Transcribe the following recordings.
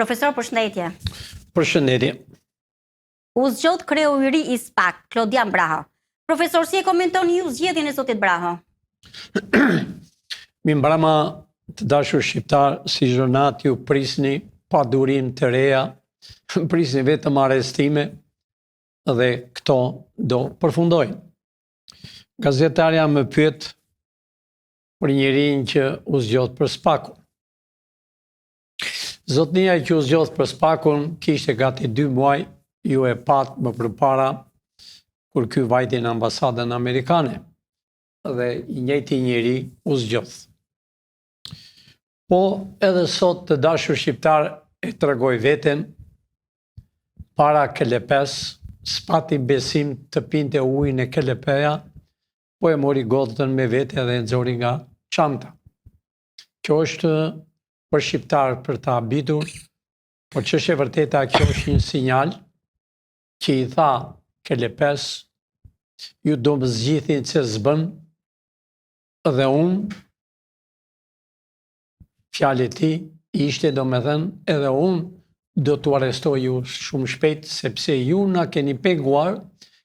Profesor, përshëndetje. Përshëndetje. U zgjodh kreu I ri I SPAK, Klodian Braho. Profesor, si e komenton ju zgjedhjen e zotit Braho? Mi mbrama të dashur shqiptar, si zhurnat ju prisni pa durim të reja, prisni vetëm arestime dhe këto do përfundojnë. Gazetarja më pyet për njërin që u zgjodh për SPAK-un. Zotnia që u zgjodh për SPAK-un kishte gati 2 muaj, ju e pat më përpara kur ky vajti në ambasadën amerikane dhe I njëjti njeri u zgjodh. Po edhe sot të dashur shqiptar e tregoj veten para Kelepes, s'pati besim të pinte ujin e Kelepeja, po e mori godën me vete dhe e nxori nga çanta. Kjo është për shqiptar për ta habitur, por ç'është e vërteta kjo është një sinjal që I tha Kelepes, ju do më zgjidhin se s'bën, dhe unë, fjalë e tij ishte domethënë edhe unë do t'u arrestoj ju shumë shpejt, sepse ju na keni penguar,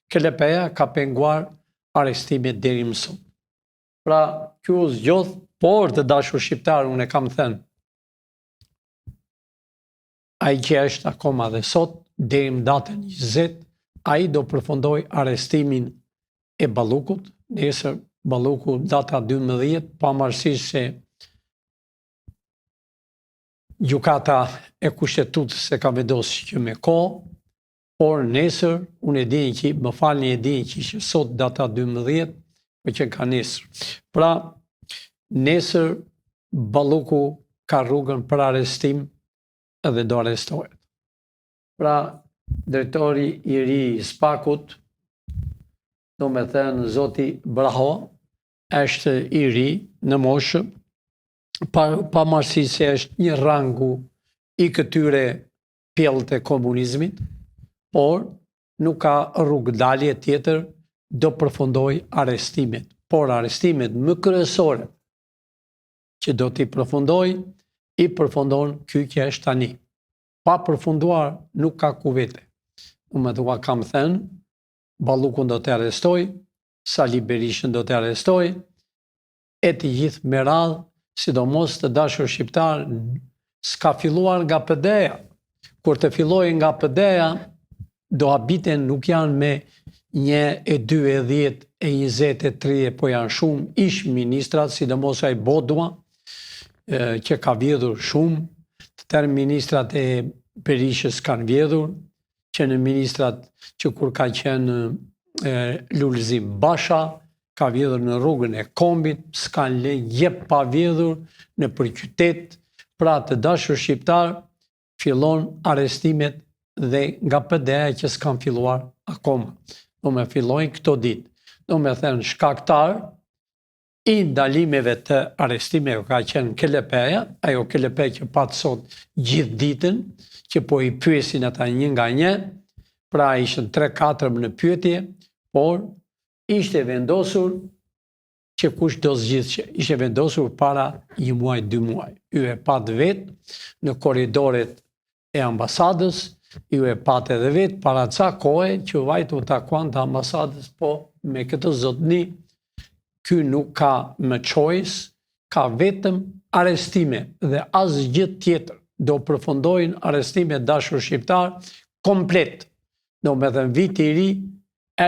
Kelepeja ka penguar arestimet deri më sot. Pra, ky u zgjodh, por të dashur shqiptar, unë e kam thënë, ai që është akoma dhe sot, deri në datën 20, ai do përfundoj arestimin e Ballukut, nesër Balluku data 12, pavarësisht se gjykata e kushtetues se ka vendosur që me kohë, por nesër unë e di që më falni e di që sot data 12, por që ka nesër. Pra, nesër Balluku ka rrugën për arrestim dhe do arrestohet. Pra, drejtori I ri I SPAK-ut, do me thënë zoti Braho, është I ri në moshë, pavarësisht se është një rangu I këtyre pjellët e komunizmit, por nuk ka rrugdalje tjetër, do përfundoj arestimet. Por arestimet më kryesore që do t'i përfundoj, I përfundon ky që është tani. Pa përfunduar nuk ka ku vete. Unë thua kam thënë, Ballukun do të arrestoj, Sali Berishën do të arrestoj, e të gjithë me radhë, sidomos të dashur shqiptar, s'ka filluar nga PD-ja. Kur të filloj nga PD-ja, do habiten nuk janë me 1, 2, 10, 20, 30, po janë shumë ish ministrat, sidomos ai Bodua, që ka vjedhur shumë, të tërë ministrat e Berishës kanë vjedhur, që në ministrat që kur ka qenë Lulzim Basha, ka vjedhur në rrugën e Kombit, s'kan jep pa vjedhur në përqytet, pra të dashur shqiptar, fillon arrestimet dhe nga PD-ja që s'kan filluar akoma. Do me fillojnë këto ditë. Do me thënë shkaktar, I ndalimeve të arrestimeve ka qenë Kelepeja, ajo Kelepeja që patë sot gjithë ditën, që po I pyesin ata një nga një, pra ishën 3-4 në pyetje, por ishte vendosur që kush do zgjidhte, ishte vendosur para 1 muaj, 2 muaj. Ju e pat vetë në korridoret e ambasadës, ju e pat edhe vetë para ca kohe që vajtu takuan të ambasadës, po me këtë zotni, ky nuk ka më choice, ka vetëm arestime dhe asgjë tjetër. Do përfundojnë arrestime dashur shqiptar komplet. Do me thënë viti I ri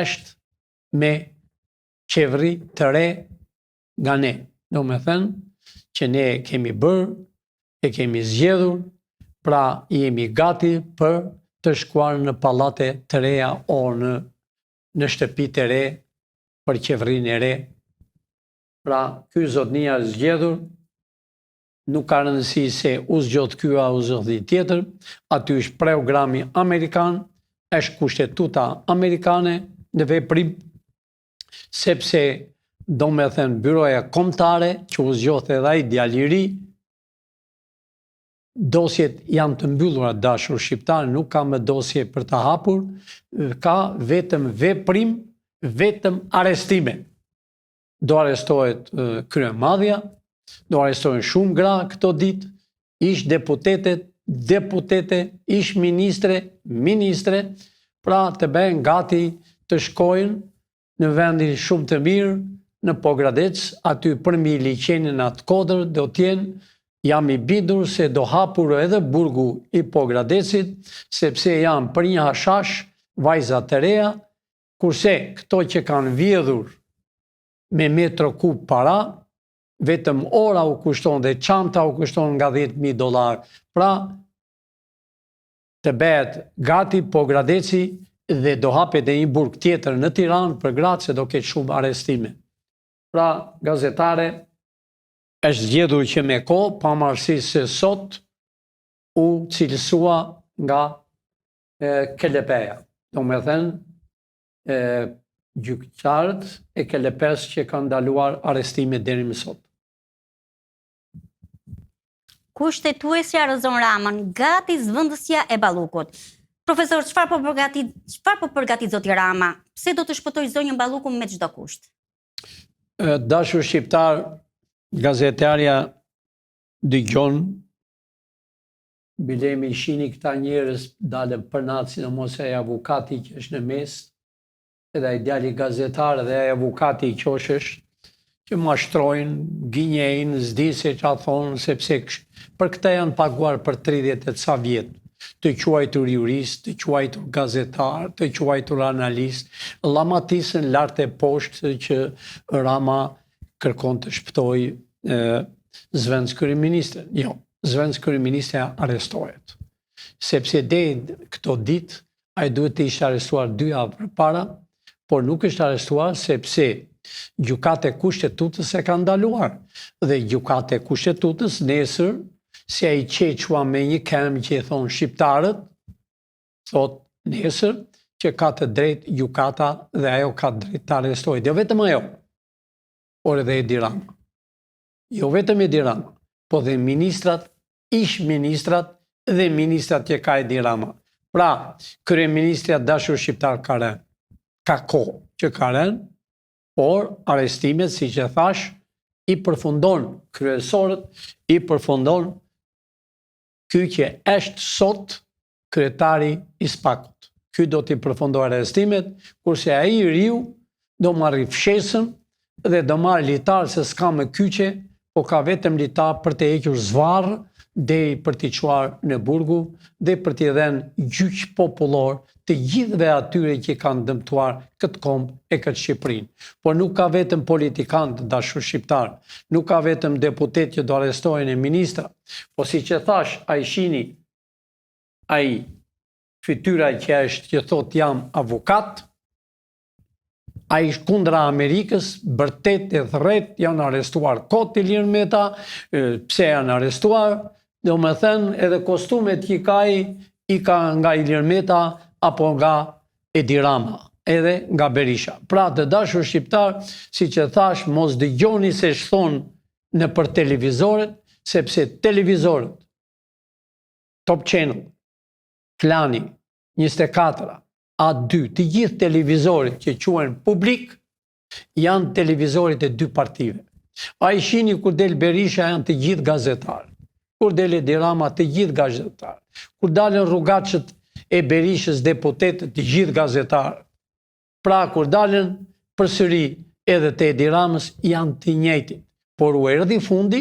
është me qeveri të re nga ne. Do me thënë që ne kemi bërë, e kemi zgjedhur, pra jemi gati për të shkuar në pallate të reja o në shtëpi të re për qeverinë e re. Pra, ky zotnia zgjedhur, nuk ka rëndësi se u zgjodh ky a u zgjodh tjetër, aty është programi amerikan, është kushtetuta amerikane në veprim, sepse do me thënë byroja kombëtare që u zgjodh edhe ai djali I ri, dosjet janë të mbyllura dashur shqiptar, nuk ka më dosje për të hapur, ka vetëm veprim, vetëm arrestime. Do arrestohet kryemadhja, do arrestohen shumë gra këto ditë, ish deputetet, deputete, ish ministre, pra të bëhen gati të shkojnë në vendin shumë të mirë, në Pogradec, aty për mi liqenin atë kodër, do t'jenë, jam i bindur se do hapur edhe burgu i Pogradecit, sepse janë për një hashash, vajzat të reja, kurse këto që kanë vjedhur me metro kub para, vetëm ora u kushton dhe çanta u kushton nga $10.000. Pra, të bëhet gati Pogradeci dhe do hapet edhe një burg tjetër në Tiranë për gratë se do ketë shumë arrestime. Pra, gazetare, është zgjedhur që me kohë, pavarësisht se sot u cilësua nga Kelepeja. Do me thënë, gjykatët e Kelepes që kanë ndaluar arrestime deri më sot. Kushtetuesja rrëzon Ramën, gati zëvendësja e Ballukut. Profesor, çfarë po përgatit zoti Rama? Pse do të shpëtoj zonjën Ballukun me çdo kusht? Dashur shqiptar, gazetarja dëgjon, bilemi shini këta njerëz dalën për natë, sidomos ai avukati që është në mes, edhe ai djali gazetar dhe ai avukati i qoshësh, që mashtrojnë, gënjejnë, s'di se çfarë thonë, sepse për këtë janë paguar për 30 e ca vjet. Të quajtur jurist, të quajtur gazetar, të quajtur analist, llamatisën lart e poshtë që Rama kërkon të shpëtoj zëvendës kryeministrin. Jo, zëvendës kryeministri arrestohet. Sepse deri këto ditë ai duhet të ishte arrestuar 2 javë përpara, por nuk është arrestuar sepse gjykata e Kushtetutës e ka ndaluar. Dhe gjykata e Kushtetutës nesër, si ai qequa me një këmbë që i thonë shqiptarët, thot nesër që ka të drejtë gjykata dhe ajo ka drejtë të arrestohet. Jo vetëm ajo, por edhe Edi Rama. Jo vetëm Edi Rama, po dhe ministrat, ish ministrat dhe ministrat që ka Edi Rama. Pra, kryeministria dashur shqiptar ka rënë. Ka kohë që ka rënë, por arrestimet, si që thash, i përfundon kryesorët, i përfundon ky që është sot kryetari i SPAK-ut. Ky do t'i përfundoj arrestimet, kurse ai i riu do marrë fshesën dhe do marrë litar se s'ka më kyçe, po ka vetëm litar për të hequr zvarr deri për t'i çuar në burgu dhe për t'i dhënë gjyq popullor të gjithëve atyre që kanë dëmtuar këtë kombë e këtë Shqipërinë. Por nuk ka vetëm politikanë dashur shqiptar, nuk ka vetëm deputet që do arrestohen e ministra, po si që thash, ai shini, ai fytyra që është që thot jam avokat, ai kundra Amerikës, bërtet e thret, janë arrestuar kot Ilir Meta, pse janë arrestuar, do me thënë edhe kostumet që i ka nga Ilir Meta, apo nga Edi Rama, edhe nga Berisha. Pra të dashur shqiptar, si që thash, mos dëgjoni se shthon në për televizorët, sepse televizorët, Top Channel, Klani, 24, A2, të gjithë televizorit që quhen publik, janë televizorit e 2 partive. A i shini kur del Berisha janë të gjithë gazetarë, kur del Edi Rama të gjithë gazetarë, kur dalën rrugaçët e Berishës deputetët të gjithë gazetarë. Pra, kur dalën përsëri edhe të Edi Ramës janë të njëjtit. Por u erdhi fundi,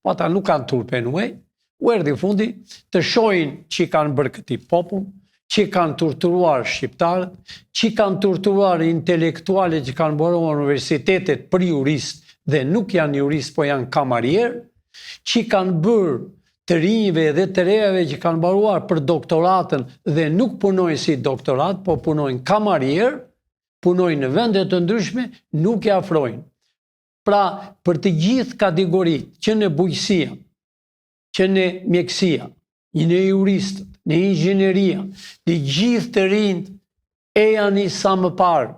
po ata nuk kanë turpenuar, u erdhi fundi të shohin që kanë bërë këtij popull, që kanë torturuar shqiptarët, që kanë torturuar intelektualet që kanë mbaruar universitetet për jurist dhe nuk janë jurist, po janë kamarier, që kanë bërë të rinjve dhe të rejave që kanë mbaruar për doktoratën dhe nuk punojnë si doktorat, po punojnë kamarier, punojnë në vendet të ndryshme, nuk e afrojnë. Pra, për të gjithë kategorit, që në bujqësia, që në mjekësia, në juristët, në inxhinieria, të gjithë të rinjt e janë i sa më parë,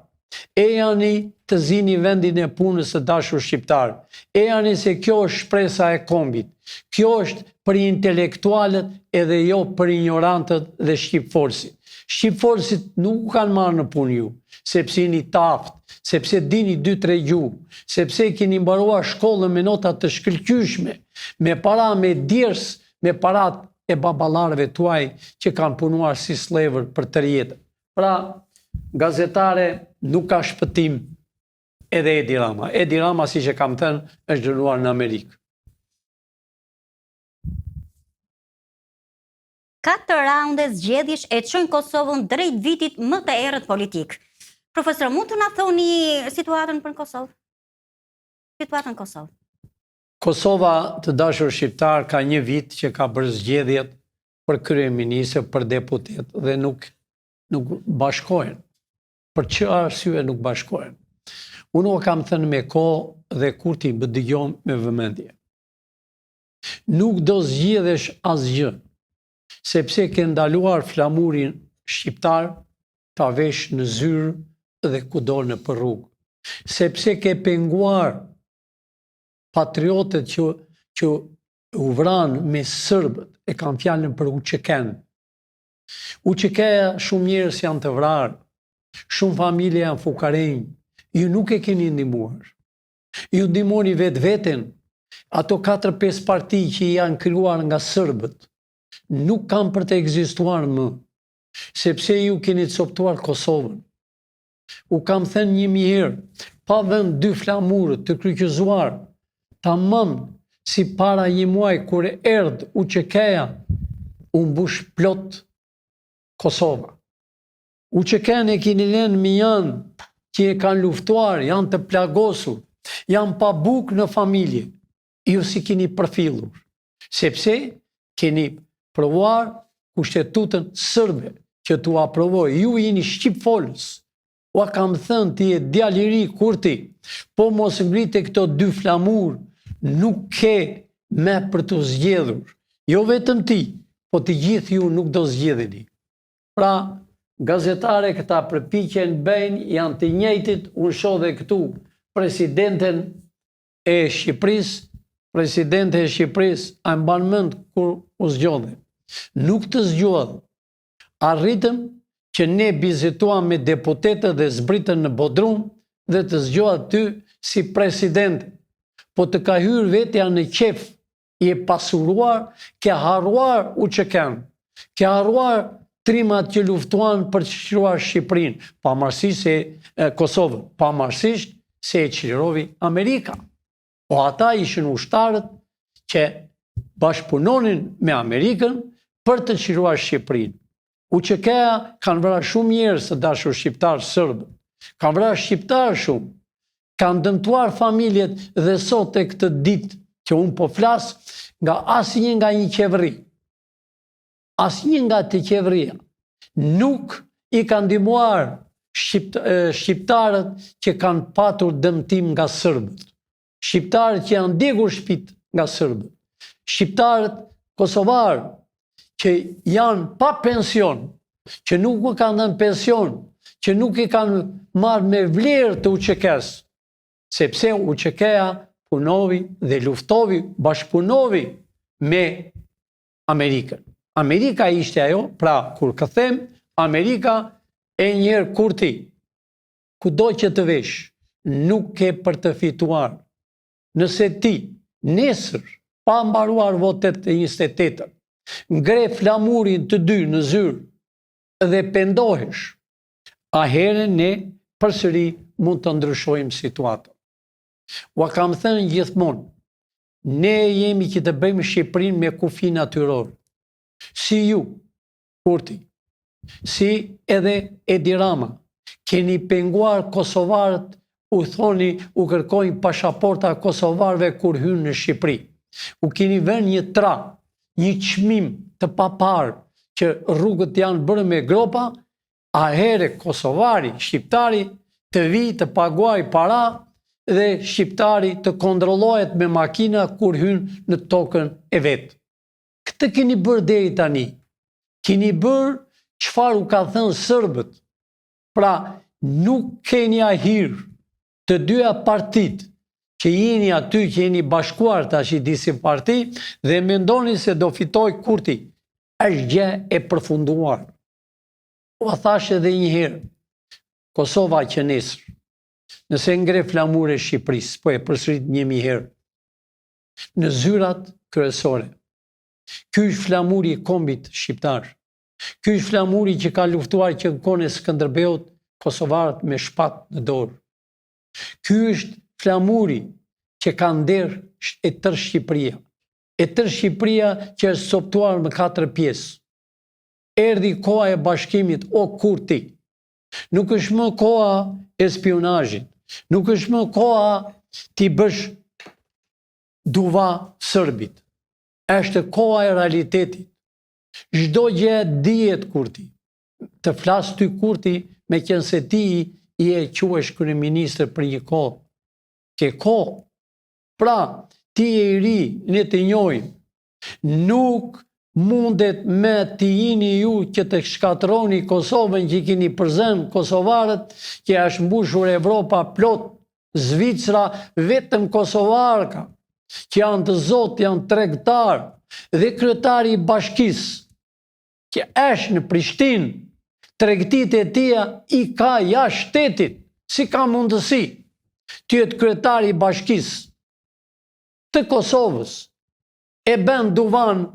e janë i të zini vendin e punës të dashur shqiptar, e janë i se kjo është shpresa e kombit, kjo është për intelektualet edhe jo për ignorantët dhe shqipfolësit. Shqipfolësit nuk kanë marrë në punë ju, sepse jeni taft, sepse dini 2-3 gjuhë, sepse keni mbaruar shkollën me nota të shkëlqyeshme, me para me djers, me parat e babalarëve tuaj që kanë punuar si slevër për të jetë. Pra, gazetare nuk ka shpëtim edhe Edi Rama. Edi Rama, si që kam thënë, është dënuar në Amerikë. 4 raunde zgjedhjesh e çojnë Kosovën drejt vitit më të errët politik. Profesor, mund të na thoni situatën për Kosovë? Situatën Kosovë. Kosova, të dashur shqiptar, ka një vit që ka bërë zgjedhjet për kryeministër, për deputet dhe nuk bashkohen. Për që arsye nuk bashkohen? Unë o kam thënë me kohë dhe kur ti më dëgjon me vëmendje. Nuk do zgjedhesh asgjë, sepse ke ndaluar flamurin shqiptar ta vesh në zyrë dhe kudo në për rrugë. Sepse ke penguar patriotët që u vranë me sërbët, e kam fjallën për UÇK-n. UÇK-ja shumë njerëz janë të vrarë, shumë familje janë fukarenjë, ju nuk e keni ndihmuar. Ju ndihmoni vetveten, ato 4-5 parti që janë krijuar nga sërbët, nuk kanë për të ekzistuar më, sepse ju keni coptuar Kosovën. U kam thënë 1000 herë, pa vend 2 flamurë të kryqëzuar, tamam si para 1 muaj kur erdh UÇK-ja, u mbush plot Kosova. UÇK-n e keni lënë me janë që e kanë luftuar, janë të plagosur, janë pa bukë në familje. Ju si keni përfillur, sepse keni provuar kushtetutën sërbe që tu aprovoj. Ju jeni shqip folës. Ua kam thënë ti e djalë i ri Kurti, po mos ngrite këto 2 flamur, nuk ke me për të zgjedhur. Jo vetëm ti, po të gjithë ju nuk do zgjedheni. Pra, gazetare këta përpiqen bëjnë, janë të njëjtit, unë shoh dhe këtu presidenten e Shqipërisë, a mban mend kur u zgjodhe. Nuk të zgjodh. Arritëm që ne vizituam me deputetët dhe zbritën në Bodrum dhe të zgjohet ty si president. Po të ka hyrë vetja në qef, i e pasuruar, ke harruar UÇK-n, ke harruar trimat që luftuan për të çliruar Shqipërinë, pavarësisht se Kosovën, pavarësisht se e çlirovi Amerika. Po ata ishin ushtarët që bashkëpunonin me Amerikën për të çliruar Shqipërinë. UÇK-ja kanë vrarë shumë njerëz të dashur shqiptarë sërbë, kanë vrarë shqiptarë shumë, kanë dëmtuar familjet dhe sot e këtë ditë që unë po flas nga asnjë nga një qeveri. Asnjë nga të qeveria nuk i kanë ndihmuar shqiptarët që kanë patur dëmtim nga sërbët. Shqiptarët që janë djegur shtëpitë nga sërbët. Shqiptarët kosovarë që janë pa pension, që nuk u kanë dhënë pension, që nuk i kanë marrë me vlerë të UÇK-s, sepse UÇK-ja punovi dhe luftovi, bashkëpunovi me Amerikën. Amerika ishte ajo, pra kur këthem, Amerika e njerë Kurti, kudo që të vesh, nuk ke për të fituar. Nëse ti, nesër, pa mbaruar votet e 28, ngre flamurin të 2 në zyrë dhe pendohesh, aherën ne përsëri mund të ndryshojmë situatën. Ua kam thënë gjithmonë, ne jemi që të bëjmë Shqipërinë me kufi natyror. Si ju, Kurti, si edhe Edi Rama, keni penguar kosovarët, u thoni, u kërkojnë pashaporta kosovarëve kur hynë në Shqipëri. U keni vënë një tra, një çmim të paparë që rrugët janë bërë me gropa, a here kosovari, shqiptari të vi të paguaj para dhe shqiptari të kontrollohet me makina kur hynë në tokën e vetë. Këtë keni bërë deri tani. Keni bërë çfarë u ka thënë sërbët. Pra, nuk keni ahir të 2 partitë që jeni aty, që jeni bashkuar tash i disi parti dhe mendoni se do fitoj Kurti, është gjë e përfunduar. U thash edhe një herë, Kosova që nesër, nëse ngre flamur e Shqipërisë, po e përsërit 1000 herë, në zyrat kryesore, Ky është flamuri i kombit shqiptar. Ky është flamuri që ka luftuar që në kohën e Skënderbeut kosovarët me shpatë në dorë. Ky është flamuri që ka nder e tërë Shqipëria. E tërë Shqipëria që është coptuar në 4 pjesë. Erdhi koha e bashkimit, o Kurti. Nuk është më koha e spionazhit. Nuk është më koha ti bësh duva sërbit. Është koha e realitetit. Çdo gjë dihet, Kurti. Të flas ty, Kurti, me qenë se ti i e quhesh kryeministër për një kohë. Ke kohë. Pra, ti e i ri, ne të njohim. Nuk mundet me të jini ju që të shkatroni Kosovën, që keni përzemër kosovarët, që është mbushur Evropa plot, Zvicra vetëm kosovarka, që janë të zotë, janë tregtar, dhe kryetari i bashkisë, që është në Prishtinë, tregtit e tia i ka jashtë shtetit, si ka mundësi, të jetë kryetari i bashkisë të Kosovës, e bën duvan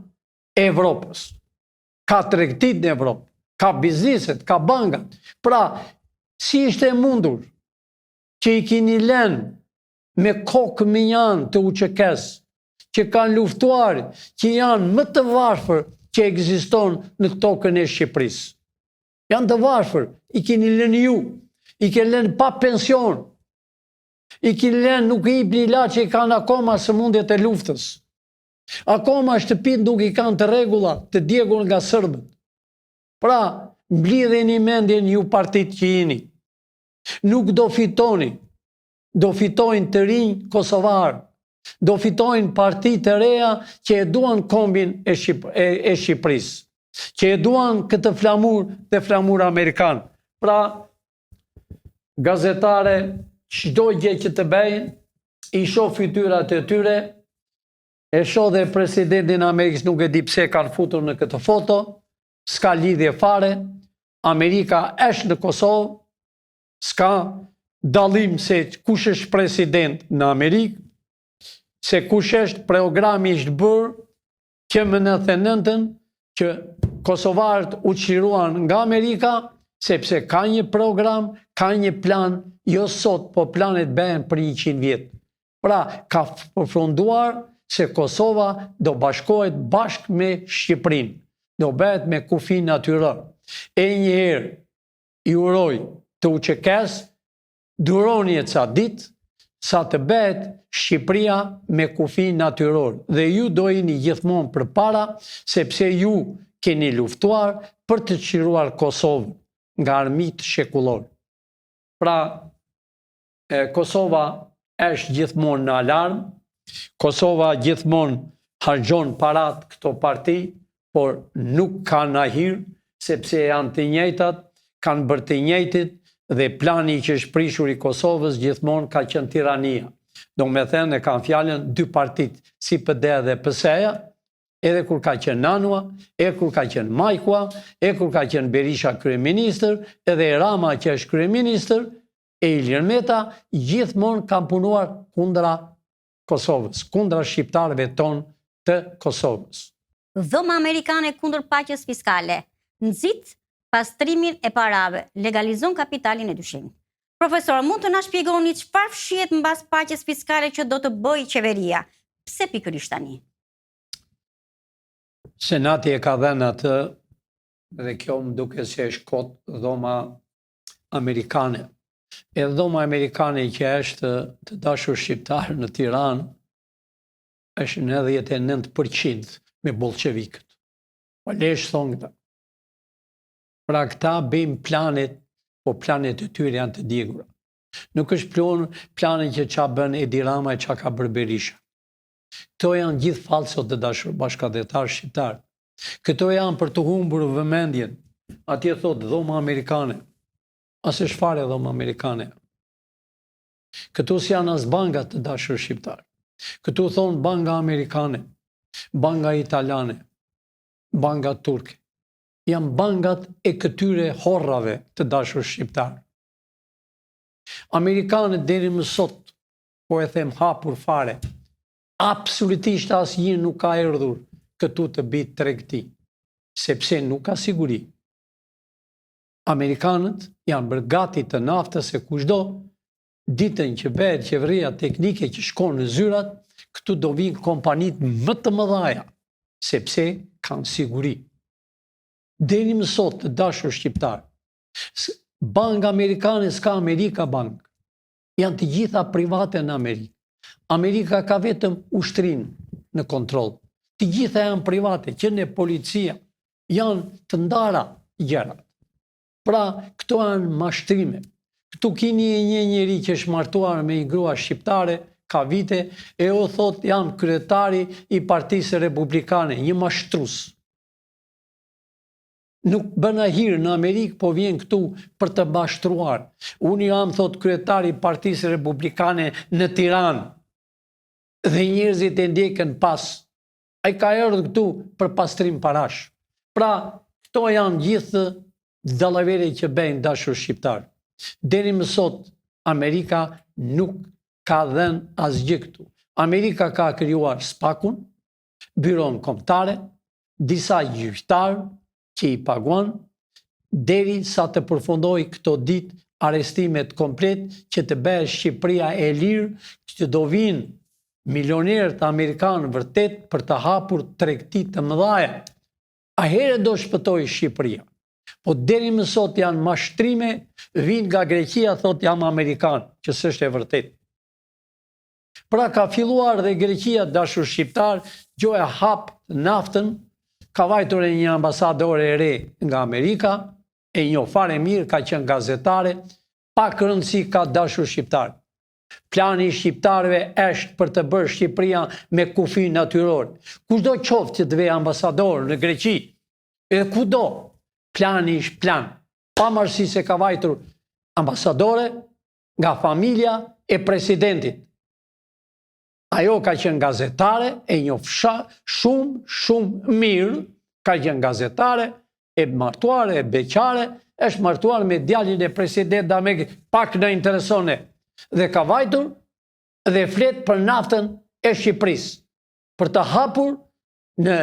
Evropës. Ka tregtit në Evropë, ka bizniset, ka bankat. Pra, si ishte mundur që i kini lënë me kokë me janë të UÇK-s, që kanë luftuar, që janë më të varfër që ekziston në tokën e Shqipërisë. Janë të varfër, i kini lënë ju, i kini lënë pa pension, i kini lënë nuk i jepni ilaç që i kanë akoma sëmundjet e luftës. Akoma shtëpit nuk i kanë të rregulla, të djegur nga serbët. Pra, mblidheni mendjen ju partit që jeni. Nuk do fitoni. Do fitojnë të rinj kosovarë. Do fitojnë parti të reja që e duan kombin e Shqipërisë. Që e duan këtë flamur dhe flamur amerikan. Pra, gazetare, çdo gjë që të bëjnë, i shoh fytyrat e tyre, e shoh dhe presidentin e Amerikës, nuk e di pse kanë futur në këtë foto, s'ka lidhje fare, Amerika është në Kosovë, s'ka dallim se kush është president në Amerikë, se kush është, programi ishte bërë që më 99-ën që kosovarët u çliruan nga Amerika, sepse ka një program, ka një plan, jo sot, po planet bëhen për 100 vjet. Pra, ka përfunduar se Kosova do bashkohet bashkë me Shqipërinë, do bëhet me kufi natyror. E njëherë, i uroj të UÇK-s, duroni e ca ditë, sa të bëhet Shqipëria me kufi natyror. Dhe ju do jeni gjithmonë përpara, sepse ju keni luftuar për të çliruar Kosovën nga armiqt shekullor. Pra, Kosova është gjithmonë në alarm, Kosova gjithmonë harxhon parat këto parti, por nuk kanë ahir, sepse janë të njëjtat, kanë bërë të njëjtit, dhe plani që është prishur i Kosovës gjithmonë ka qenë tirania. Do me thënë, e kanë fjalën 2 partit, si PD dhe PS-ja, edhe kur ka qenë Nanua, edhe kur ka qenë Majkua, edhe kur ka qenë Berisha kryeministër, edhe Rama që është kryeministër, e Ilir Meta, gjithmonë kanë punuar kundra Kosovës, kundra shqiptarëve tonë të Kosovës. Dhoma amerikane kundër paqes fiskale, nxit pastrimin e parave, legalizon kapitalin e dyshimit. Profesor, mund të na shpjegoni çfarë fshihet mbas paqes fiskale që do të bëjë qeveria? Pse pikërisht tani? Senati e ka dhënë atë, dhe kjo më duket se është kot dhoma amerikane. E dhoma amerikane që është të dashur shqiptar në Tiranë është në 99% me bolshevikët. Po lesh thonë këta. Pra këta bëjmë planet, po planet e tyre janë të djegura. Nuk është planet që qa bën Edi Rama e qa ka bërë Berisha. Këto janë gjithë falsot të dashur bashkëdhetar shqiptar. Këto janë për të humbur vëmendjen. Atje thotë dhoma amerikane. Asë shfare dhoma amerikane. Këtu si janë as bangat të dashur shqiptar. Këtu thonë banga amerikane, banga italiane, banga turke. Janë bangat e këtyre horrave të dashur shqiptar. Amerikanët deri më sot, po e them hapur fare, absolutisht asnjë nuk ka erdhur këtu të bitë tregti, sepse nuk ka siguri. Amerikanët janë bërë gati të naftës e kushdo, ditën që bëhet qeveria teknike që shkon në zyrat, këtu do vinë kompanit më të mëdhaja, sepse kanë siguri. Deri më sot të dashur shqiptar, Banka Amerikane s'ka Amerika Bank, janë të gjitha private në Amerikë. Amerika ka vetëm ushtrin në kontrol. Të gjitha janë private, që në policia, janë të ndara gjërat. Pra, këto janë mashtrime. Këtu kini një njeri që është martuar me një grua shqiptare, ka vite, e o thot jam kryetari i Partisë Republikane, një mashtrus. Nuk bëna hirë në Amerikë, po vjen këtu për të mashtruar. Unë jam, thot, kryetari i Partisë Republikane në Tiranë, dhe njerëzit e ndjekën pas. Ai ka erdhur këtu për pastrim parash. Pra, këto janë gjithë dallavere që bëjnë dashur shqiptar. Deri më sot, Amerika nuk ka dhënë asgjë këtu. Amerika ka krijuar SPAK-un, byron kombëtare, disa gjyqtar që i paguan, deri sa të përfundoj këto ditë arestimet komplet që të bëhet Shqipëria e lirë, që do vinë milionerët amerikanë vërtet për të hapur tregti të mëdhaja. A herë do shpëtoj Shqipëria. Po deri më sot janë mashtrime, vinë nga Greqia, thot jam Amerikan, që s'është e vërtet. Pra ka filluar dhe Greqia, dashur shqiptar, gjoja hap naftën, ka vajtur e një ambasadore e re nga Amerika, e një fare mirë, ka qenë gazetare, pak rëndësi ka dashur shqiptar. Plani shqiptarëve është për të bërë Shqipëria me kufi natyror. Kushdo qoftë që të vej ambasador në Greqi, edhe kudo, plani është plan. Pavarësisht se ka vajtur ambasadore nga familja e presidentit. Ajo ka qenë gazetare, e njoh shumë mirë, ka qenë gazetare, e martuare, e beqare, është martuar me djalin e presidentit Amerikës, pak në interesone. Dhe ka vajtur dhe flet për naftën e Shqipërisë, për të hapur në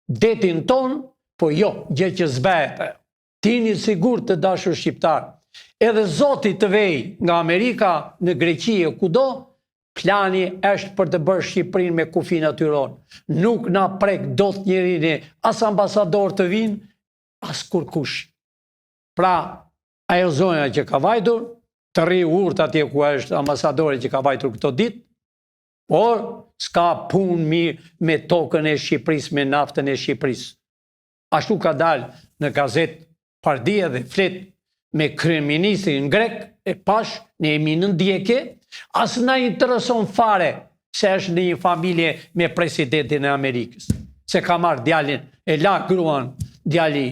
detin ton, po jo, gjë që zbehet. Tini sigur të dashur shqiptar. Edhe Zoti të vej nga Amerika në Greqi e kudo, plani është për të bërë Shqipërinë me kufi natyror. Nuk na prek dot njerini, as ambasador të vinë, as kurkush. Pra, ajo zonja që ka vajtur, të rri urt atje ku është ambasadori që ka vajtur këto ditë, por s'ka punë mirë me tokën e Shqipërisë, me naftën e Shqipërisë. Ashtu ka dalë në gazet Pardia dhe flet me kryeministrin grek, e pash, ne jemi në ndjekje, as na intereson fare se është në një familje me presidentin e Amerikës. Se ka marrë djalin, e la gruan djali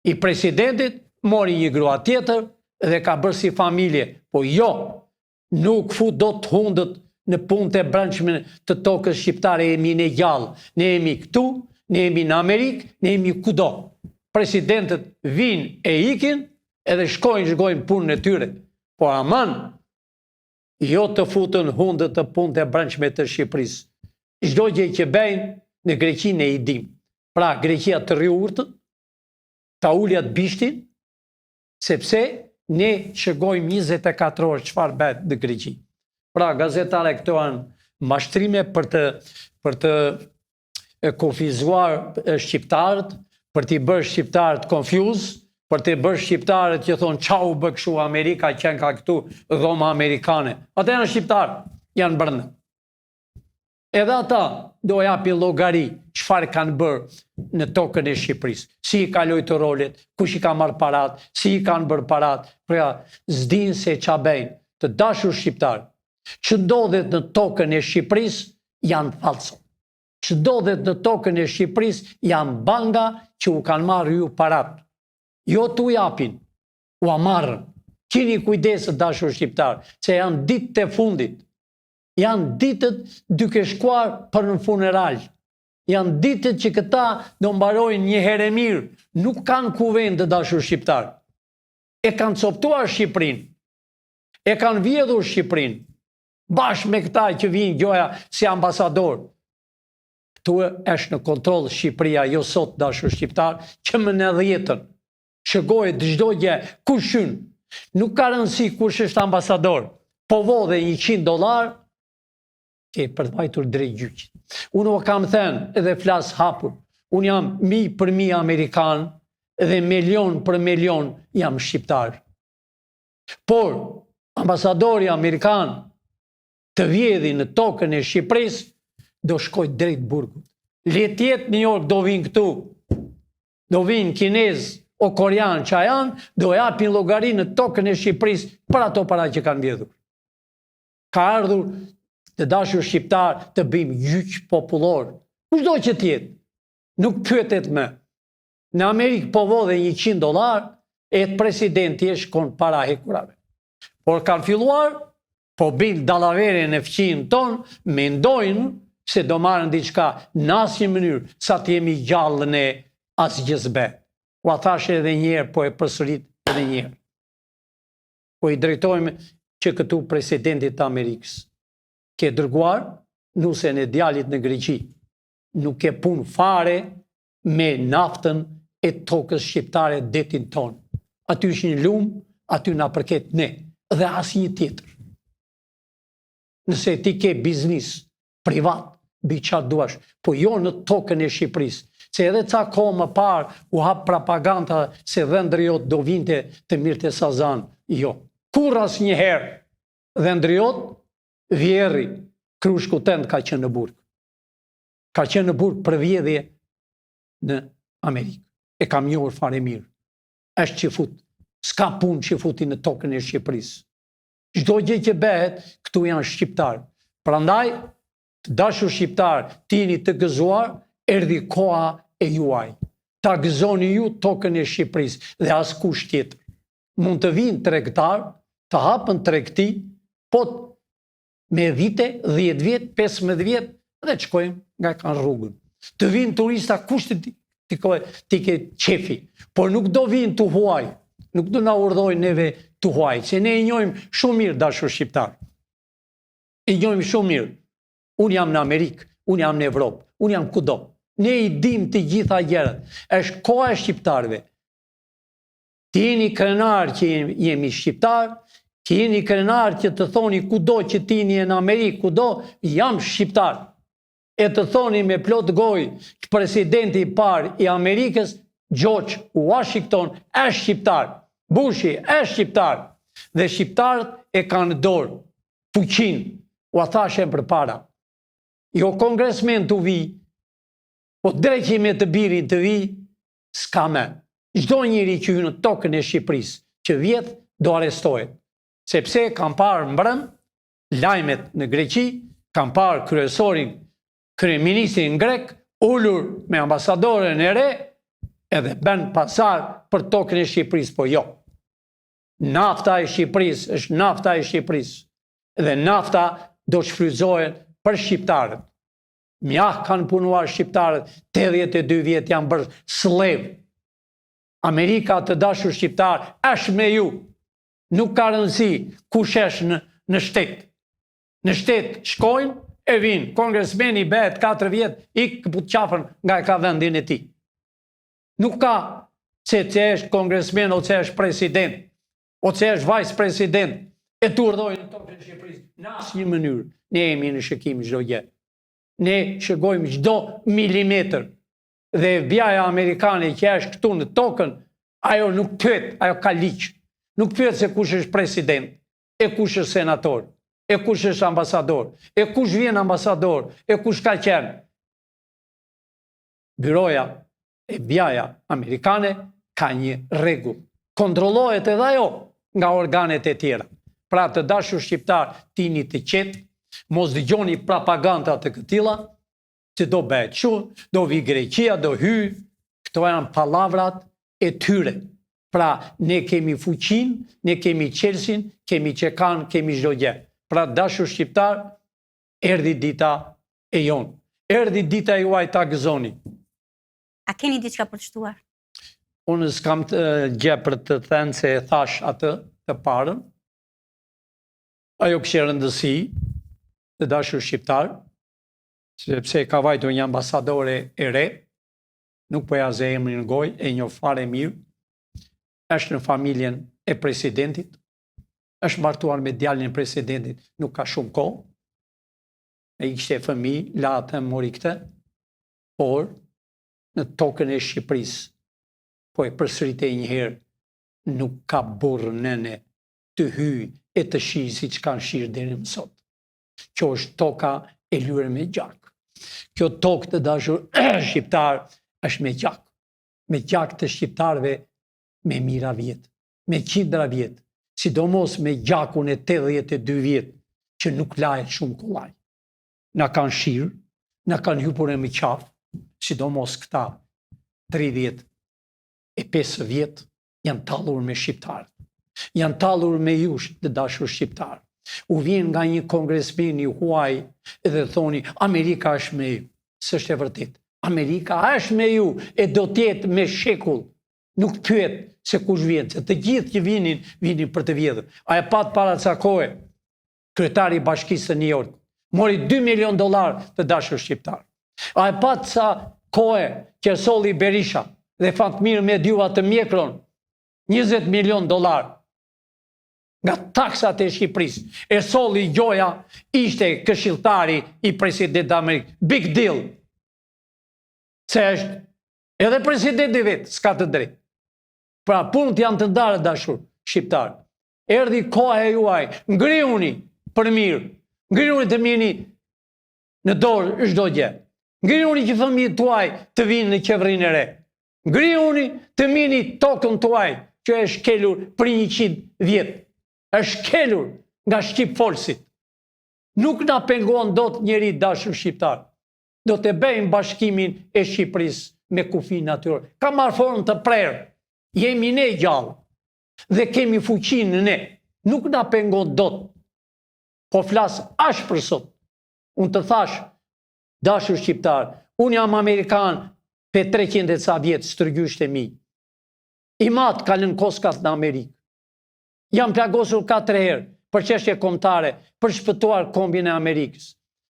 i presidentit, mori një grua tjetër dhe ka bërë si familje. Po jo, nuk fut do të hundët në punët e brendshme të tokës shqiptare, jemi në gjallë. Ne jemi këtu, ne jemi në Amerikë, ne jemi kudo. Presidentët vinë e ikin edhe shkojnë punën e tyre. Po aman, jo të futën hundët të punët e brendshme të Shqipërisë. Çdo gjë që bëjnë në Greqinë e i dim. Pra Greqia të rri urtën, ta uljat bishtin, sepse ne shëgojmë 24 orë çfarë bëhet në Greqi. Pra gazetare këto janë mashtrime për të kufizuar shqiptarët, për t'i bërë shqiptarët confuse, për t'i bërë shqiptarët që thonë çau bë kështu Amerika qenë ka këtu dhoma amerikane. Ata janë shqiptarë, janë brenda. Edhe ata do japin llogari çfarë kanë bërë në tokën e Shqipërisë. Si i kaloi të rolet, kush i ka marrë parat, si i kanë bërë parat. Pra s'din se ç'a bëjnë. Të dashur shqiptar, që ndodhet në tokën e Shqipërisë janë falso. Që ndodhet në tokën e Shqipërisë janë banga që u kanë marrë ju parat. Jo t'u japin, u amarrën. Kini kujdes dashur shqiptar, se janë ditët e fundit. Janë ditët duke shkuar për në funeral. Janë ditët që këta do mbarojnë një herë mirë. Nuk kanë kuvend të dashur shqiptar. E kanë coptuar Shqipërinë. E kanë vjedhur Shqipërinë. Bashkë me këta që vinë gjoja si ambasador. Këtu është në kontroll Shqipëria, jo sot dashur shqiptar, që më në 10-ën shëgohet çdo gjë, kush hyn. Nuk ka rëndësi kush është ambasador, po vodhe $100, ke përvajtur drejt gjyqit. Unë o kam thënë edhe flas hapur, unë jam 1000 për 1000 Amerikan dhe milion për milion jam shqiptar. Por, ambasadori Amerikan të vjedhi në tokën e Shqipërisë, do shkoj drejt burgut. Letjet New York do vinë këtu, do vinë kinez o korean që janë, do japin llogari në tokën e Shqipërisë për ato para që kanë vjedhur. Ka ardhur të dashur shqiptar të bëjmë gjyq popullor. Kushdo që tjetë, nuk pyetet më. Në Amerikë po vodhe $100, e të presidenti e shkon para hekurave. Por kanë filluar, po bëjnë dallavere në fqin ton, mendojnë se do marrën diçka në asnjë mënyrë, sa të jemi gjallë ne asgjë s'be. U a thash edhe njerë, po e përsërit edhe njerë. Po i drejtojmë që këtu presidentit të Amerikës ke dërguar nusen e djalit në Greqi. Nuk ke pun fare me naftën e tokës shqiptare detin ton. Aty është një lumë, aty na përket ne, dhe asnjë tjetër. Nëse ti ke biznis privat, bi qatë duash, po jo në tokën e Shqipërisë. Se edhe ca kohë më parë u hap propaganda se Vendriot do vinte të Mirtë e Sazan. Jo. Kur asnjëherë Vendriot, Vjerri, Krushkutent ka qenë në burg. Ka qenë në burg për vjedhje në Amerikë. E kam njohur fare mirë. Është që fut. S'ka punë që futi në tokën e Shqipërisë. Çdo gjë që bëhet, këtu janë shqiptarë. Prandaj, të dashur shqiptar, tini të gëzuar, erdhi koha e juaj. Ta gëzoni ju tokën e Shqipërisë dhe askush tjetër. Mund të vinë tregtar, të hapën tregti, po me vite, 10 vjet, 15 vjet, dhe të shkojmë nga kanë rrugën. Të vinë turista, kush ti ke qefi, por nuk do vinë të huaj, nuk do na urdhojnë neve të huaj, se ne i njohim shumë mirë dashur shqiptar. I njohim shumë mirë. Unë jam në Amerikë, unë jam në Evropë, unë jam kudo. Ne i dim të gjitha gjërat. Është koha e shqiptarëve. Ti jeni krenar që jemi shqiptar, ti jeni krenar që të thoni kudo që ti jeni në Amerikë, kudo, jam shqiptar. E të thoni me plot gojë që presidenti i parë i Amerikës, George Washington, është shqiptar. Bushi është shqiptar. Dhe shqiptarët e kanë dorë fuqinë. U a thashem për para. Jo kongresmen të vi, po dreqime të birin të vi, s'ka me. Çdo njeri që hynë në tokën e Shqipërisë, që vjetë, do arestohet. Sepse kam parë mbrëm, lajmet në Greqi, kam parë kryeministrin grek, ullur me ambasadoren e re, edhe ben pasar për tokën e Shqipërisë, po jo. Nafta e Shqipërisë është nafta e Shqipërisë. Dhe nafta do shfrytëzohet për shqiptarët. Mjah kanë punuar shqiptarët, 82 vjet janë bërë slev. Amerika të dashur shqiptar është me ju. Nuk ka rëndësi kush është në shtet. Në shtet shkojnë e vinë. Kongresmeni bëhet 4 vjet, ikë këput qafën nga e ka vendin e ti. Nuk ka se është kongresmen o se është president, o se është vice president, e të urdhojnë në tokën e Shqipërisë. Në asnjë mënyrë, ne jemi në shëkim çdo gjë. Ne shëgojmë çdo milimetër. Dhe FBI-ja amerikane që është këtu në tokën, ajo nuk pyet, ajo ka ligj. Nuk pyet se kush është president, e kush është senator, e kush është ambasador, e kush vjen ambasador, e kush ka qenë. Byroja e FBI-ja amerikane ka një rregull. Kontrollohet edhe ajo nga organet e tjera. Pra të dashur shqiptar, tini të qetë, mos dëgjoni propaganda të këtilla, që do bëhet kështu, do vi Greqia, do hy, këto janë pallavrat e tyre. Pra ne kemi fuqinë, ne kemi qelsin, kemi qekan, kemi çdo gjë. Pra dashur shqiptar, erdhi dita e jonë. Erdhi dita juaj ta gëzoni. A keni diçka për të shtuar? Unë s'kam gjë për të thënë se e thash atë të parën. Ajo kishte rëndësi të dashur shqiptar, sepse ka vajtur një ambasadore e re, nuk po ja ze emrin në gojë, e njoh fare mirë, është në familjen e presidentit, është martuar me djalin e presidentit, nuk ka shumë kohë, e ishte fëmijë, la atë mori këtë, por në tokën e Shqipërisë, po e përsëritej një herë, nuk ka burrë nëne të hyjë e të shijë siç kanë shirë deri më sot. Kjo është toka e lyer me gjak. Kjo tokë të dashur shqiptar është me gjak të shqiptarëve me mijëra vjet, me qindra vjet, sidomos me gjakun e 82 vjet që nuk lahet shumë kollaj. Na kanë shirë, na kanë hypur në qafë, sidomos këta 35 vjet janë tallur me shqiptarët. Janë tallur me jush të dashur shqiptarë. U vjen nga një kongresmen i huaj dhe thoni Amerika është me ju. S'është e vërtet. Amerika është me ju e do të jetë me shekull. Nuk pyet se kush vjen, se të gjithë që vinin për të vjedhur. A e pat para ca kohe kryetari i Bashkisë së New York mori $2 milion të dashur shqiptar. A e pat ca kohe që solli Berisha dhe Fatmir Mediua të mjekron $20 milion nga taksat e Shqipërisë. E solli Gjoja, ishte këshilltari i presidentit Amerikë. Big deal. Se është edhe presidenti vetë, s'ka të drejtë. Pra punët janë të ndarë dashur shqiptar. Erdhi koha e juaj, ngriuni për mirë. Ngriuni të mini në dorë çdo gjë. Ngriuni që fëmijët tuaj të vinë në qeverinë e re. Ngriuni të mini tokën tuaj që është shkelur për 100 vjet. Është shkelur nga shqip folsit. Nuk na pengon dot njeri dashur shqiptar. Do të bëjmë bashkimin e Shqipërisë me kufi natyror. Ka marrë formë të prerë. Jemi ne gjallë dhe kemi fuqinë ne. Nuk na pengon dot. Po flas ashpër sot. Unë të thash, dashur shqiptar, unë jam Amerikan për 300 e ca vjetë stërgjysht e mi. I matë kalën koskat në Amerikë. Jam plagosur 4 herë për çështje kombëtare, për shpëtuar kombin e Amerikës.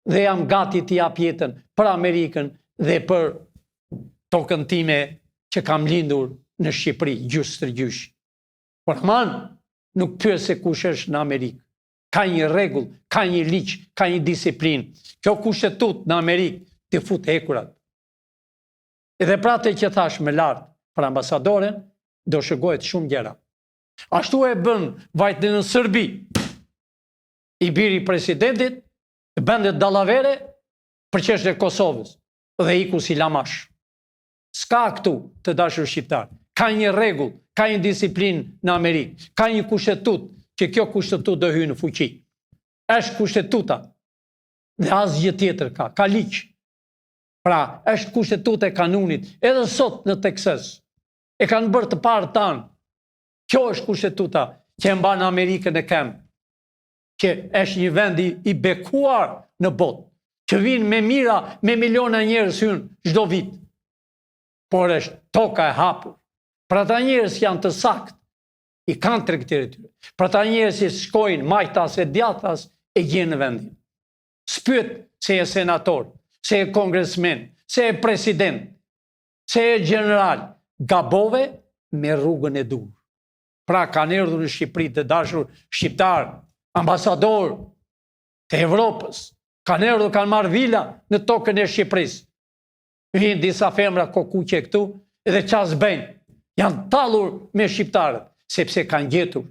Dhe jam gati t'i jap jetën për Amerikën dhe për tokën time që kam lindur në Shqipëri, gjysë stërgjysh. Por man, nuk pyet se kush është në Amerikë. Ka një rregull, ka një ligj, ka një disiplinë. Kjo kushtetut në Amerikë të fut hekurat. Edhe pra të që thash me lartë për ambasadoren, do shëgohet shumë gjëra. Ashtu e bën vajtë në Serbi, i biri presidentit, bendet dallavere për çështjen e Kosovës dhe iku si lamash. S'ka këtu të dashur shqiptar. Ka një rregull, ka një disiplinë në Amerikë, ka një kushtetut që kjo kushtetut do hyjë në fuqi. Është kushtetuta dhe asgjë tjetër ka ligj. Pra, është kushtetuta e kanunit, edhe sot në Texas. E kanë bërë të parë tanë. Kjo është kushtetuta që e mban Amerikën e këmbë. Që është një vend i bekuar në botë, që vinë me mira, me miliona njerëz hynë çdo vit. Por është toka e hapur. Për ata njerëz janë të saktë, i kanë tregtinë e tyre. Për ata njerëz që shkojnë majtas e djathtas e gjenë në vendin. S'pyet se e senator, se e kongresmen, se e president, se e general, gabove me rrugën e dur. Pra kanë erdhur në Shqipëri të dashur shqiptar, ambasador të Evropës, kanë erdhur, kanë marrë vila në tokën e Shqipërisë. Vinë disa femra kokuqe këtu dhe ças bëjnë. Janë tallur me shqiptarët, sepse kanë gjetur.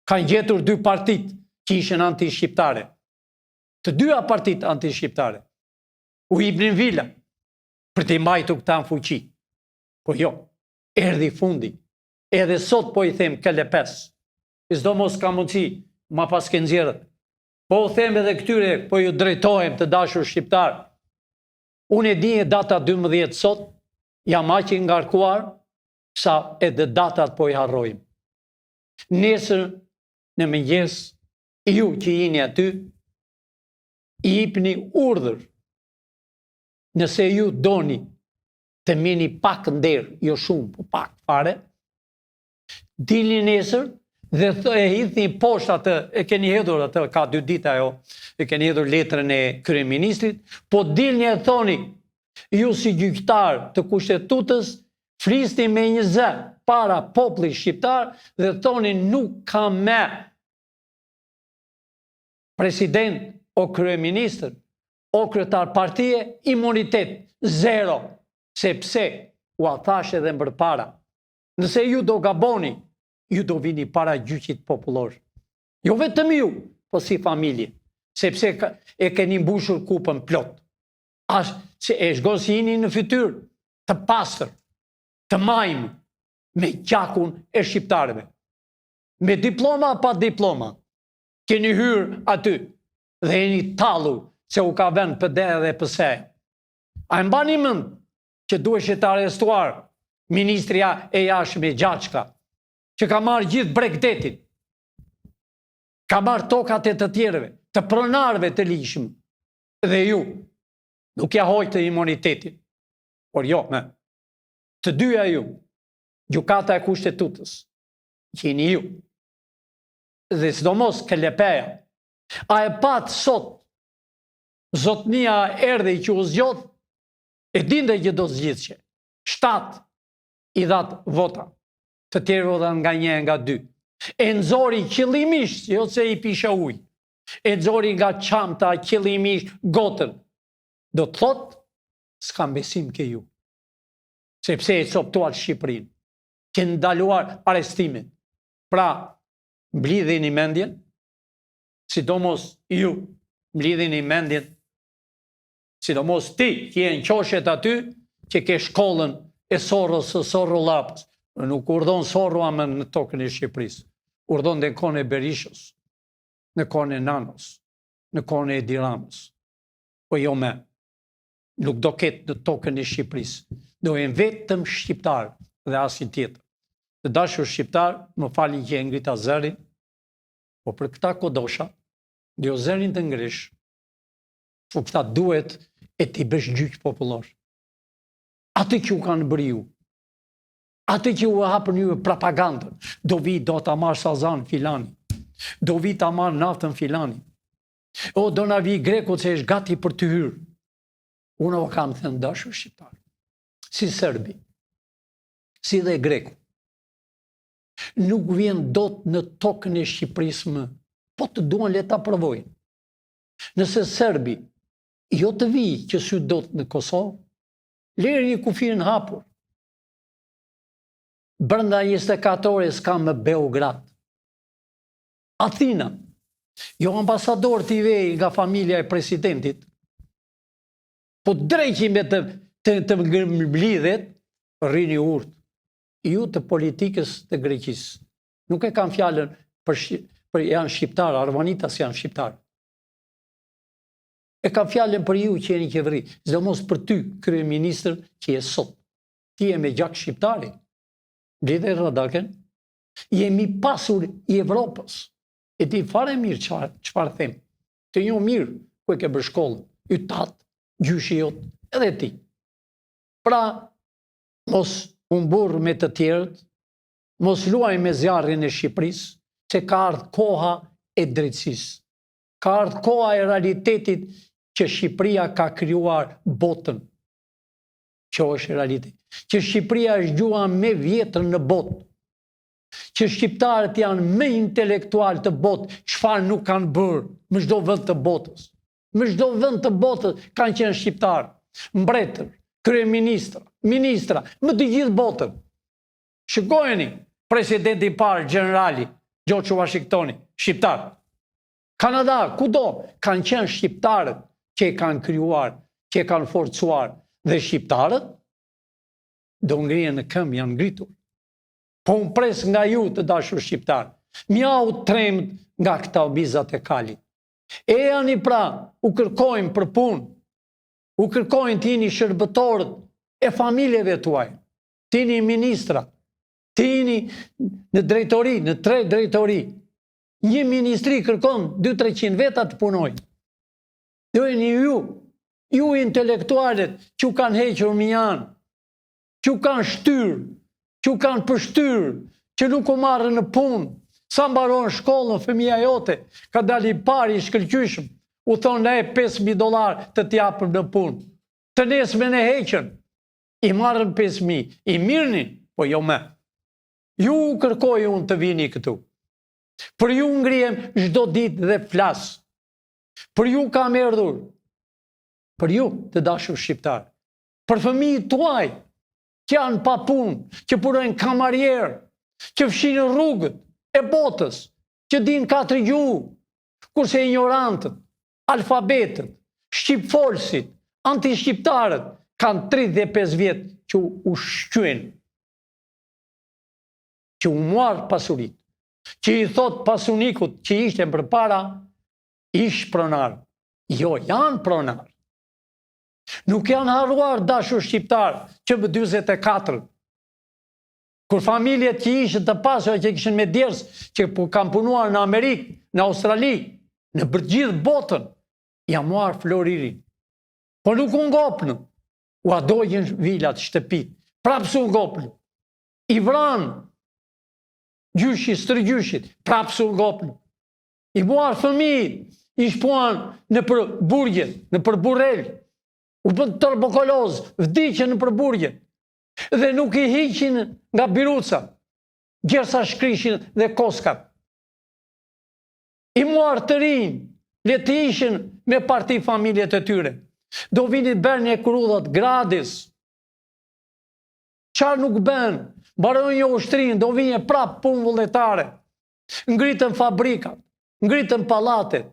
Kanë gjetur 2 partit që ishin anti-shqiptare. Të dyja partit anti-shqiptare. U hipnin vila për të mbajtur këta në fuqi. Po jo, erdhi fundi. Edhe sot po i them KL5. S'do mos ka mundësi, ma pas ke nxjerrët. Po u them edhe këtyre, po ju drejtohem të dashur shqiptar. Unë e di e data 12 sot, jam aq i ngarkuar, sa edhe datat po i harrojmë. Nesër në mëngjes, ju që jeni aty, i jepni urdhër. Nëse ju doni të mini pak nder, jo shumë, po pak fare, dilni nesër dhe e hidhni poshtë atë, e keni hedhur atë, ka 2 ditë ajo, e keni hedhur letrën e kryeministrit, po dilni e thoni, ju si gjyqtar të kushtetutës, flisni me një zë para popullit shqiptar dhe thoni nuk ka me president o kryeministër o kryetar partije imunitet, 0, sepse u a thash edhe mbërpara. Nëse ju do gaboni, ju do vini para gjyqit popullor. Jo vetëm ju, po si familje, sepse e keni mbushur kupën plot. Se e shgosini në fytyrë të pastër, të majmë, me gjakun e shqiptarëve. Me diploma pa diploma, keni hyrë aty dhe jeni tallu se u ka vend pëde dhe pëse. A e mbani mend që duhet të arrestuar ministria e jashtme Gjaçka, që ka marrë gjithë Bregdetin, ka marrë tokat e të tjerëve, të pronarëve të ligjshëm, dhe ju nuk ja hojtë imunitetin. Por jo, të dyja ju, gjykata e kushtetutës, jeni ju, dhe sidomos Kelepeja, a e pat sot zotnia erdhi që u zgjodh, e dinte që do zgjidhje. 7 i dhat vota, të tjerë vota nga 1 nga 2. E nxori qëllimisht, jo se i pisha ujë, e nxori nga çanta qëllimisht gotën. Do të thot, s'kam besim ke ju. Sepse e coptuar Shqipërinë, që ndaluar arestimin. Pra, mblidhini mendjen, sidomos ju, mblidhini mendjen, sidomos ti, që je në qoshet aty, që ke shkollën e Sorros së Sorrollapës. Nuk urdhon Sorrua në tokën e Shqipërisë. Urdhon dhe në kohën e Berishës, në kohën e Nanos, në kohën e Edi Ramës. Po jo me, nuk do ketë në tokën e Shqipërisë. Do jenë vetëm shqiptar dhe asin tjetër. Të dashur shqiptar, më falin që e ngrita zërin, po për këta kodosha, dhe jo zërin të ngrish, po këta duhet e t'i bësh gjyq popullor. Atë që u kanë bërë ju, atë që u hapën ju propagandën, do vi do ta marrë Sazan filani, do vi ta marrë naftën filani, o do na vi Greku që është gati për të hyrë. Unë o kam thënë dashur shqiptar, si Serbi, si dhe Greku, nuk vjen dot në tokën e Shqipërisë më, po të duan le ta provojnë. Nëse Serbi jo të vi që sy dot në Kosovë, lirë një kufirin hapur. Brenda 24 ore s'ka më Beograd. Athina, jo ambasador t'i vej nga familja e presidentit, po drejqi me të mblidhet, rrini urt. Ju të politikës të Greqisë. Nuk e kam fjallën për janë shqiptarë, Arvanitas janë shqiptarë. E kam fjallën për ju që jeni qeveri, sidomos për ty, kryeministër që je sot. Ti je me gjak shqiptari. Blidhe Radaken, jemi pasur i Evropës. E ti fare mirë çfarë them. Të njoh mirë ku e ke bërë shkollën, ytat, gjyshi jot, edhe ti. Pra, mos humburr me të tjerët, mos luaj me zjarrin e Shqipërisë, se ka ardhur koha e drejtësisë. Ka ardhur koha e realitetit që Shqipëria ka krijuar botën. Që është realitet. Që Shqipëria është gjuha më e vjetër në botë. Që shqiptarët janë më intelektual të botë, çfarë nuk kanë bërë në çdo vend të botës. Në çdo vend të botës kanë qenë shqiptarë, mbretër, kryeministra, ministra, më të gjithë botën. Shikojeni, presidenti i parë, generali, George Washingtoni, shqiptar. Kanada, kudo, kanë qenë shqiptarët që e kanë krijuar, që e kanë forcuar, dhe shqiptarët do ngrihen në këmbë, janë ngritur. Po unë pres nga ju të dashur shqiptar, mjau tremt nga këta obizat e kalit. E janë i pra, u kërkojnë për punë, u kërkojnë t'jini shërbëtorët e familjeve tuaj, t'jini ministra, t'jini në drejtori, në 3 drejtori. Një ministri kërkon 200-300 veta të punojnë. Dhe ju intelektualet që u kanë hequr mjanë, që u kanë shtyrë, që u kanë pështyrë, që nuk u marrë në punë, Sa mbaron shkollën, fëmija jote, ka dali pari i shkëlqyshëm, u thonë ne $5.000 të t'japëm në punë. Të nesme në heqën, i marrën 5.000, i mirnin, po jo me. Ju kërkoj unë të vini këtu. Për ju ngrihem çdo ditë dhe flas. Për ju kam erdhur. Për ju të dashur shqiptar. Për fëmijët tuaj që janë pa punë, që punojnë kamarierë, që fshinë rrugët e botës, që dinë 4 gjuhë, kurse ignorantët, alfabetët, shqipfolësit, antishqiptarët kanë 35 vjetë që u shqyen, që u marë pasurit, që i thot pasunikut që ishte përpara, ish pronar. Jo, janë pronar. Nuk janë harruar dashur shqiptar që më 24. Kur familjet që ishën të pasur, që kishin me djerës, që kanë punuar në Amerikë, në Australi, në gjithë botën, jam marë floririn. Po nuk unë ngopnë, u adojën vilat, shtëpit, prapë su ngopnë. I vranë, gjyshi, stërgjyshit, prapë su ngopnë. I marë fëmijë, i shpuan në për burgjet, në për burrel, u bën tuberkuloz, vdiqën në për burgjet. Dhe nuk i hiqin nga biruca, gjersa shkrishin dhe koskat. I muar të rinj, le të ishin me parti familjet e tyre. Do vini bërë një krudhat gradis. Qarë nuk bën, barojnë një ushtrin, do vini prap punë vullnetare. Ngritën fabrikat, ngritën pallatet,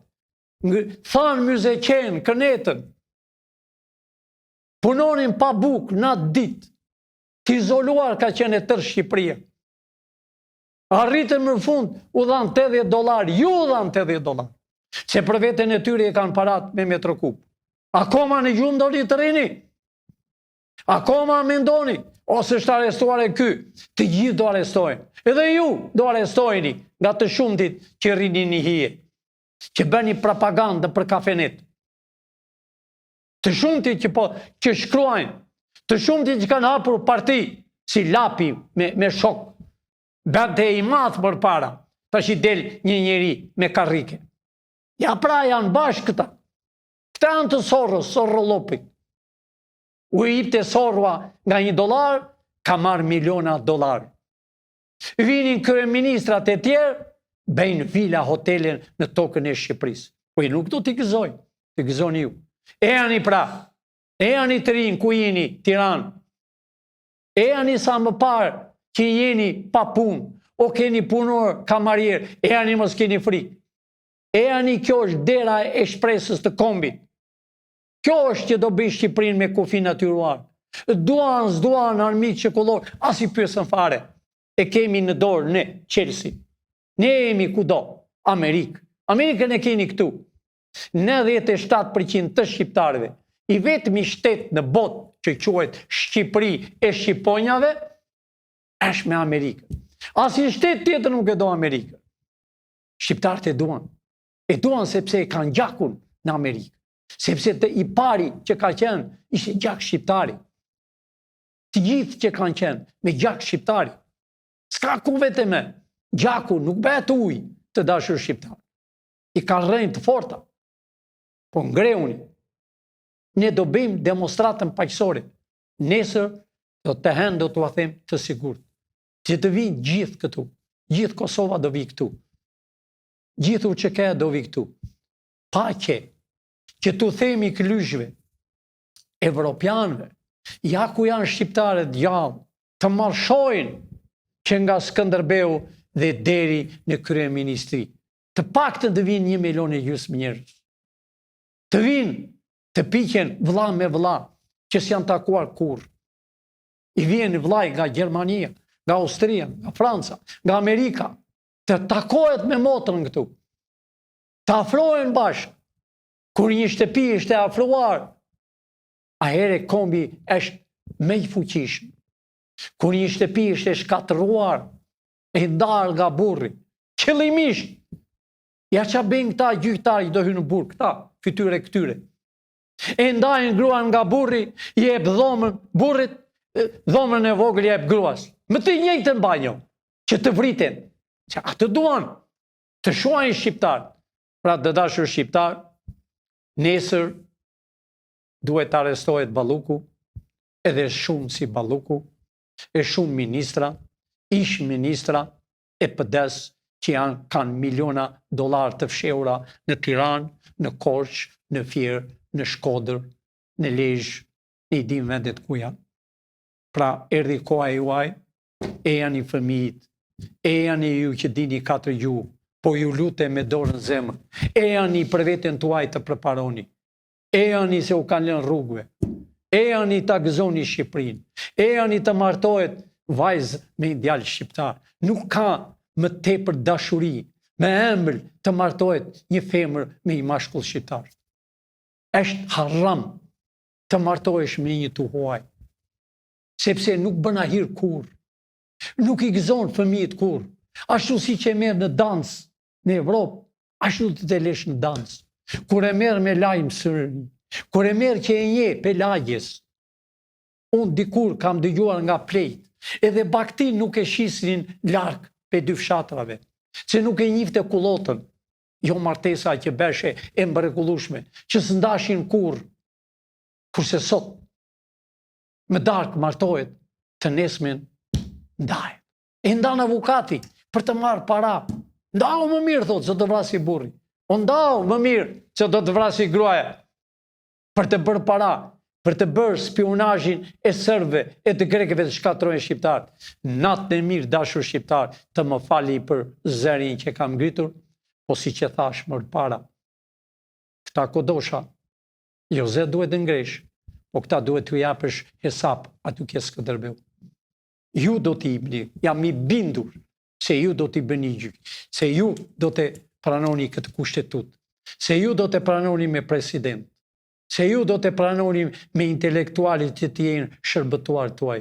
thanë myzeqen, kënetën. Punonin pa buk, natë ditë. T'izoluar ka qenë e tërë Shqipëria. Arritën më fund, u dhanë $80, ju u dhanë $80. Se për veten e tyre e kanë parat me metrokub. Akoma në gjumë do të rini. Akoma mendoni, ose është arestuar e ky, të gjithë do arestojnë. Edhe ju do arestojni nga të shumtit që rini një hije, që bëni propagandë për kafenet. Të shumtit që shkruajnë, të shumtit që kanë hapur parti, si lapi me shok, bëte i math për para, tash i del një njeri me karrike. Ja pra janë bashkë këta. Këta janë të sorrës, sorrolopit. U i jipte sorrua nga $1, ka marrë miliona $. Vinin kryeministrat e tjerë, bëjnë vila hotelen në tokën e Shqipërisë. Po i nuk do t'i gëzojnë, t'i gëzoni ju. E janë i pra, e janë i të rinë ku jeni Tiranë, e janë i sa më parë që jeni pa punë, o keni punor kamarier, e janë i mos keni frikë. E janë i kjo është dera e shpresës të kombit. Kjo është që do bëj Shqipërinë me kufi natyruar. Duan, s'duan, armik çekollor, as i pyesën fare. E kemi në dorë ne, Chelsea. Ne jemi kudo, Amerikë. Amerikën e keni këtu. 97% të shqiptarëve, i vetmi shtet në botë që quhet Shqipëri e Shqiponjave, është me Amerikën. As i shtet tjetër nuk e do Amerikën. Shqiptarët e duan. E duan sepse e kanë gjakun në Amerikë. Sepse të i pari që ka qenë ishte gjak shqiptari. Të gjithë që kanë qenë me gjak shqiptari. S'ka ku vetëm gjaku nuk bëhet ujë të dashur shqiptar. I ka rënë të forta. Po ngreuni. Ne do bëjmë demonstratën paqësore. Nesër do të hen, do t'ua them të sigurt. Që të vinë gjithë këtu. Gjithë Kosova do vi këtu. Gjithë UÇK do vi këtu. Paqe. Që t'u themi këlyshve, evropianëve, ja ku janë shqiptarët gjallë, të marshojnë që nga Skënderbeu dhe deri në kryeministri. Të paktën të vinë 1,5 milion njerëz. Të vinë, të piqen vëlla me vëlla, që s'janë takuar kurrë. I vjen vëllai nga Gjermania, nga Austria, nga Franca, nga Amerika, të takohet me motrën këtu. Të afrohen bashkë. Kur një shtëpi është e afruar, ahere kombi është me i fuqishëm. Kur një shtëpi është e shkatëruar, e ndarë nga burri, qëllimisht, ja që bëjnë këta gjyqtari do hynë në burë, këta, fytyre këtyre. E ndajnë gruan nga burri, jep dhomën, burrit, dhomën e vogël jep gruas. Më të njëjtën banjo, që të vriten, që atë duan të shohin shqiptar. Pra të dashur shqiptar, nesër duhet të arrestohet Balluku, edhe shumë si Balluku, e shumë ministra, ish ministra e PD-s që kanë miliona dollar të fshehura në Tiranë, në Korçë, në Fier, në Shkodër, në Lezhë, në i dim vendet ku janë. Pra, erdhi koha juaj, e janë i fëmijit, e janë i ju që dini 4 gjuhë, po ju lute me dorën zemër, e janë i për veten tuaj të preparoni, e janë i se u kanë lënë rrugëve, e janë i ta gëzoni Shqipërinë, e janë i të martohet vajzë me djalë shqiptar. Nuk ka më tepër dashuri, me ëmbël të martohet një femër me një mashkull shqiptar. Është haram të martohesh me një të huaj, sepse nuk bën ahir kur, nuk i gëzon fëmijët kur, ashtu si që e merë në dans në Evropë, ashtu të të lesh në dans. Kur e merë me lajmë sërëni, kur e merë që e nje Pelagjes, unë dikur kam dëgjuar nga plejt, edhe baktin nuk e shisnin larkë pe 2 fshatrave, se nuk e njifte kullotën, jo martesa që beshe e mrekullueshme, që s'ndashin kurse sot, me darkë martohet, të nesmen ndahet. E ndan avukati për të marrë para. Ndau më mirë, thotë, se do vrasi burri. O ndau më mirë, se do të vrasi gruaja. Për të bërë para, për të bërë spionazhin e serbëve e të grekëve të shkatrojnë shqiptar. Natën e mirë, dashur shqiptar, të më fali për zërin që kam ngritur, po si që thash më para. Këta kodosha, jo zë duhet të ngresh, po këta duhet të japësh hesap aty ke Skënderbeu. Ju do t'i bëni, jam i bindur se ju do t'i bëni gjyk, se ju do të pranoni këtë kushtetut, se ju do të pranoni me president, se ju do të pranoni me intelektualit që t'jenë shërbëtuar tuaj,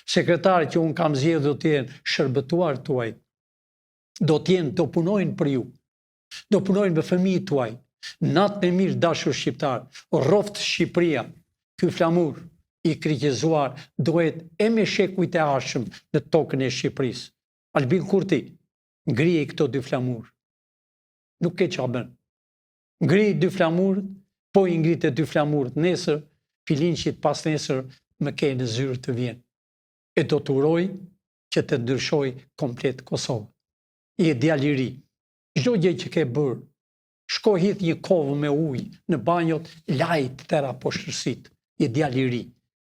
sekretarë që unë kam zgjedhur do t'jenë shërbëtuar tuaj, do t'jenë, do punojnë për ju, do punojnë me fëmijët tuaj, natën e mirë dashur shqiptar, rroft Shqipëria, ky flamur i kriqezuar duhet e me shekujt e ashëm në tokën e Shqipërisë. Albin Kurti, ngrije këto 2 flamur. Nuk ke qa bën. Ngrije 2 flamur, po i ngritë 2 flamur nesër, Filinqit pas nesër më ke në zyrë të vjen. E do të uroj që të ndryshoj komplet Kosovë. I e djalë i ri. Çdo gjë që ke bërë, shko hidh një kovë me ujë në banjot, lajt tëra poshtërsit. I e djalë i ri.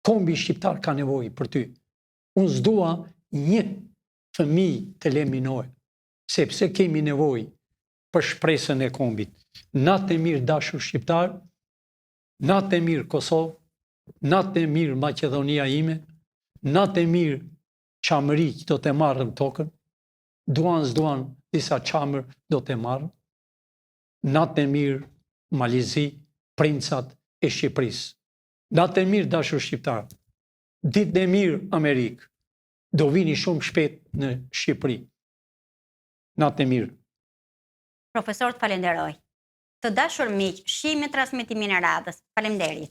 Kombi shqiptar ka nevojë për ty. Unë s'dua një fëmijë të leminohet, sepse kemi nevojë për shpresën e kombit. Natë e mirë dashur shqiptar, natë e mirë Kosovë, natë e mirë Maqedonia ime, natë e mirë qamëri që do të marrën tokën, duan s'duan disa qamër do të marrën, natë e mirë Malizi, princat e Shqipërisë. Natë e mirë dashur shqiptar, ditë e mirë Amerikë, do vini shumë shpejt në Shqipëri. Natë e mirë. Profesor, të falenderoj. Të dashur miq, shihemi transmetimin e radhës. Faleminderit.